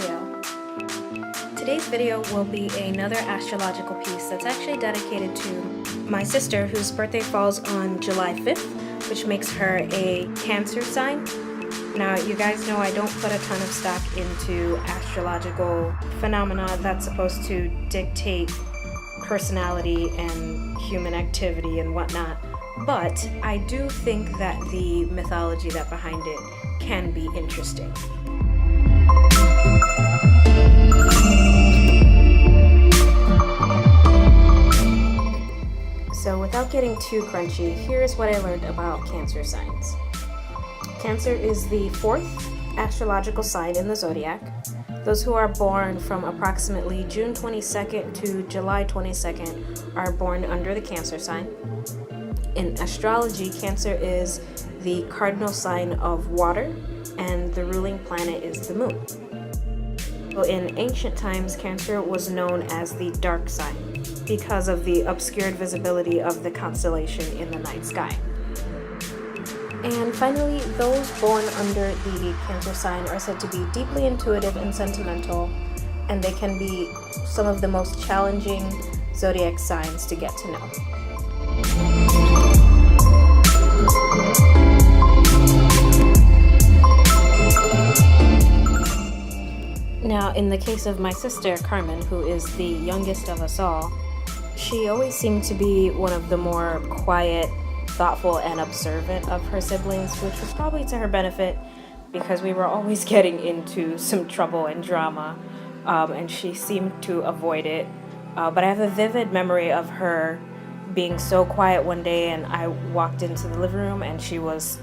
video. Today's video will be another astrological piece that's actually dedicated to my sister, whose birthday falls on July 5th, which makes her a Cancer sign. Now, you guys know I don't put a ton of stock into astrological phenomena that's supposed to dictate personality and human activity and whatnot, but I do think that the mythology that behind it can be interesting. So without getting too crunchy, here's what I learned about Cancer signs. Cancer is the 4th astrological sign in the Zodiac. Those who are born from approximately June 22nd to July 22nd are born under the Cancer sign. In astrology, Cancer is the cardinal sign of water, and the ruling planet is the moon. So in ancient times, Cancer was known as the dark sign because of the obscured visibility of the constellation in the night sky. And finally, those born under the Cancer sign are said to be deeply intuitive and sentimental, and they can be some of the most challenging zodiac signs to get to know. Now, in the case of my sister, Carmen, who is the youngest of us all, she always seemed to be one of the more quiet, thoughtful, and observant of her siblings, which was probably to her benefit because we were always getting into some trouble and drama, and she seemed to avoid it. But I have a vivid memory of her being so quiet one day, and I walked into the living room and she was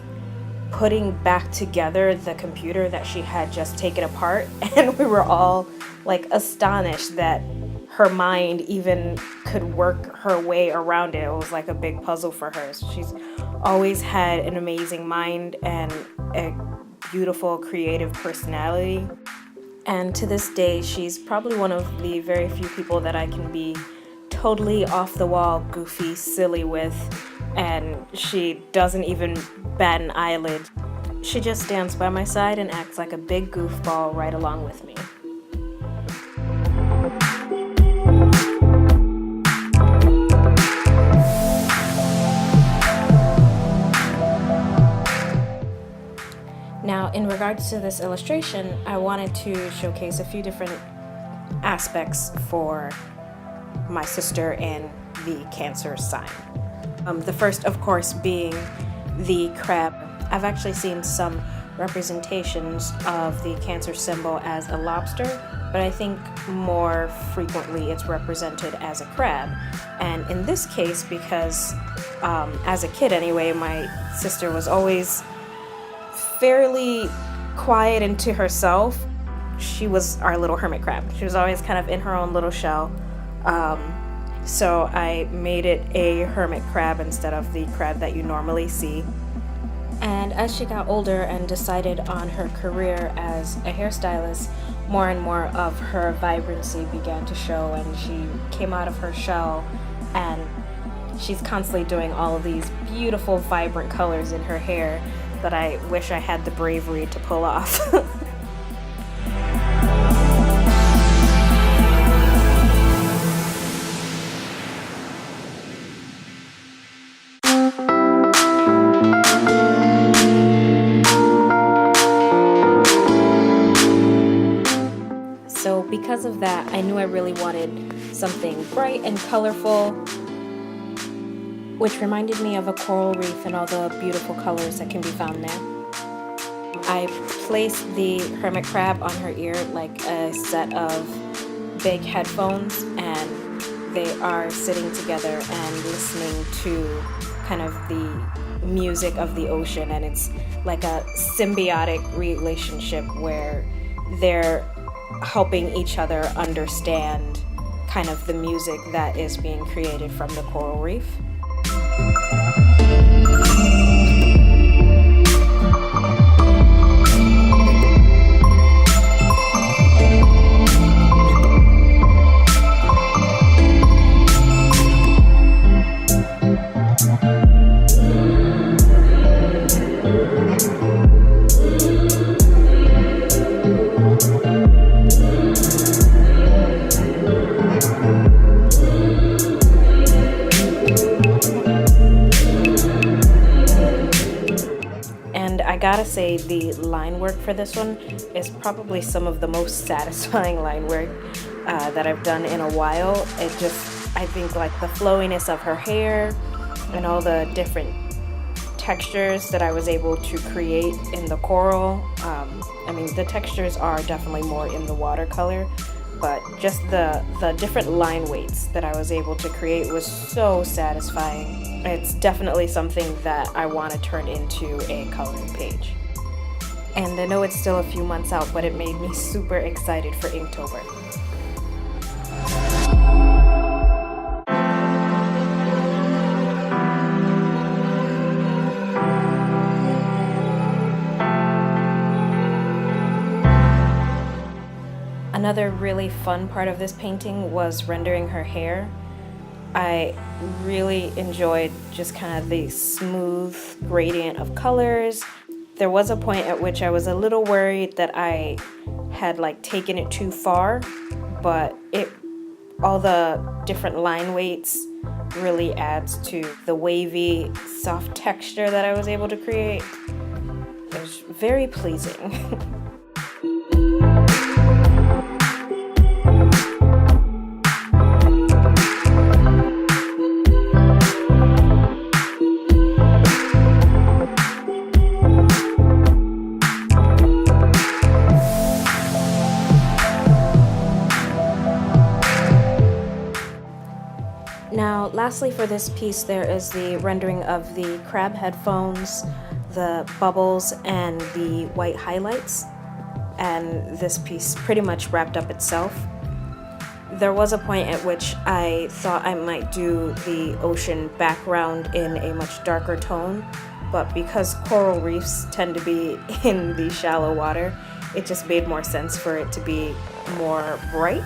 putting back together the computer that she had just taken apart, and we were all like astonished that her mind even could work her way around it. It was like a big puzzle for her. So she's always had an amazing mind and a beautiful creative personality, and to this day she's probably one of the very few people that I can be totally off the wall, goofy, silly with, and she doesn't even bat an eyelid. She just stands by my side and acts like a big goofball right along with me. Now, in regards to this illustration, I wanted to showcase a few different aspects for my sister and the Cancer sign. The first, of course, being the crab. I've actually seen some representations of the Cancer symbol as a lobster, but I think more frequently it's represented as a crab. And in this case, because as a kid anyway, my sister was always fairly quiet and to herself. She was our little hermit crab. She was always kind of in her own little shell. So I made it a hermit crab instead of the crab that you normally see. And as she got older and decided on her career as a hairstylist, more and more of her vibrancy began to show, and she came out of her shell, and she's constantly doing all of these beautiful, vibrant colors in her hair that I wish I had the bravery to pull off. So because of that, I knew I really wanted something bright and colorful, which reminded me of a coral reef and all the beautiful colors that can be found there. I placed the hermit crab on her ear like a set of big headphones, and they are sitting together and listening to kind of the music of the ocean, and it's like a symbiotic relationship where they're helping each other understand kind of the music that is being created from the coral reef. And I gotta say, the line work for this one is probably some of the most satisfying line work that I've done in a while. I think like the flowiness of her hair and all the different textures that I was able to create in the coral. I mean, the textures are definitely more in the watercolor, but just the different line weights that I was able to create was so satisfying. It's definitely something that I want to turn into a coloring page. And I know it's still a few months out, but it made me super excited for Inktober. Another really fun part of this painting was rendering her hair. I really enjoyed just kind of the smooth gradient of colors. There was a point at which I was a little worried that I had like taken it too far, but all the different line weights really adds to the wavy, soft texture that I was able to create. It was very pleasing. Now, lastly for this piece, there is the rendering of the crab headphones, the bubbles, and the white highlights. And this piece pretty much wrapped up itself. There was a point at which I thought I might do the ocean background in a much darker tone, but because coral reefs tend to be in the shallow water, it just made more sense for it to be more bright.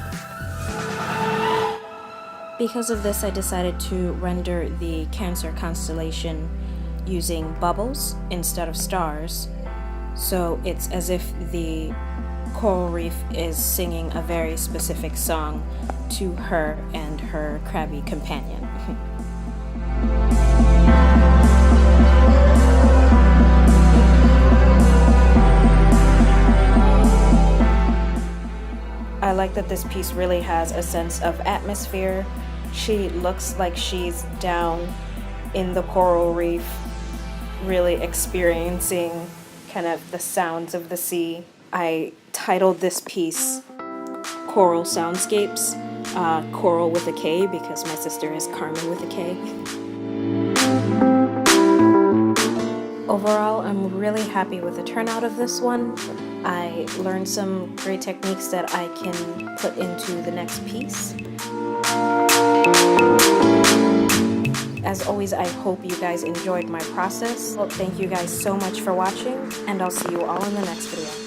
Because of this, I decided to render the Cancer constellation using bubbles instead of stars. So it's as if the coral reef is singing a very specific song to her and her crabby companion. I like that this piece really has a sense of atmosphere. She looks like she's down in the coral reef, really experiencing kind of the sounds of the sea. I titled this piece Koral Soundscapes, Koral with a K because my sister is Carmen with a K. Overall, I'm really happy with the turnout of this one. I learned some great techniques that I can put into the next piece. As always, I hope you guys enjoyed my process. Well, thank you guys so much for watching, and I'll see you all in the next video.